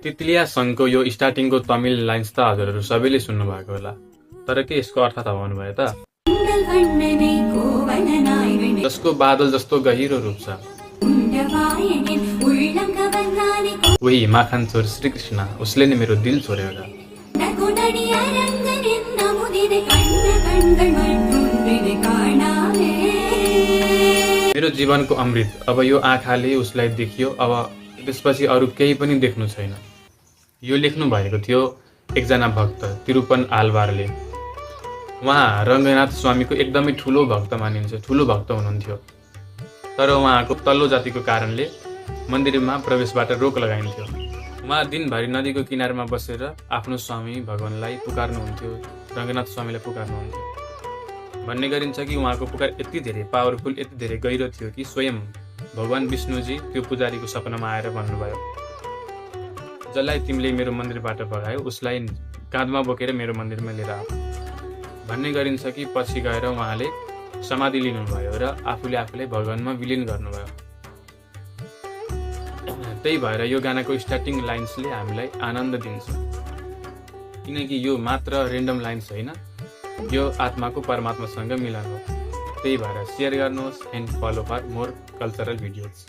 तितलिया सङ्घको यो स्टार्टिङको तमिल लाइन्स त हजुरहरू सबैले सुन्नु भएको होला, तर के यसको अर्थ थाहा पाउनुभयो त? जसको बादल जस्तो गहिरो रूप छ, उही माखन चोर श्रीकृष्ण, उसले नै मेरो दिल छोड्यो र। मेरो जीवनको अमृत, अब यो आँखाले उसलाई देखियो, अब त्यसपछि अरू केही पनि देख्नु छैन। यो लेख्नु भएको थियो एकजना भक्त तिरुपन आलवारले। उहाँ रङ्गनाथ स्वामीको एकदमै ठुलो भक्त मानिन्छ, ठुलो भक्त हुनुहुन्थ्यो। तर उहाँको तल्लो जातिको कारणले मन्दिरमा प्रवेशबाट रोक लगाइन्थ्यो। उहाँ दिनभरि नदीको किनारमा बसेर आफ्नो स्वामी भगवानलाई पुकार्नुहुन्थ्यो, रङ्गनाथ स्वामीलाई पुकार्नुहुन्थ्यो। भन्ने गरिन्छ कि उहाँको पुकार यति धेरै पावरफुल, यति धेरै गहिरो थियो कि स्वयं भगवान विष्णुजी त्यो पुजारीको सपनामा आएर भन्नुभयो, जसलाई तिमीले मेरो मन्दिरबाट भगायो उसलाई काँधमा बोकेर मेरो मन्दिरमा लिएर आऊ। भन्ने गरिन्छ कि पछि गएर उहाँले समाधि लिनुभयो र आफूले आफूलाई भगवानमा विलिन गर्नुभयो। त्यही भएर यो गानाको स्टार्टिङ लाइन्सले हामीलाई आनन्द दिन्छ, किनकि यो मात्र रेन्डम लाइन्स होइन, यो आत्माको परमात्मासँग मिलन हो। त्यही भएर सेयर गर्नुहोस् and follow for more cultural videos.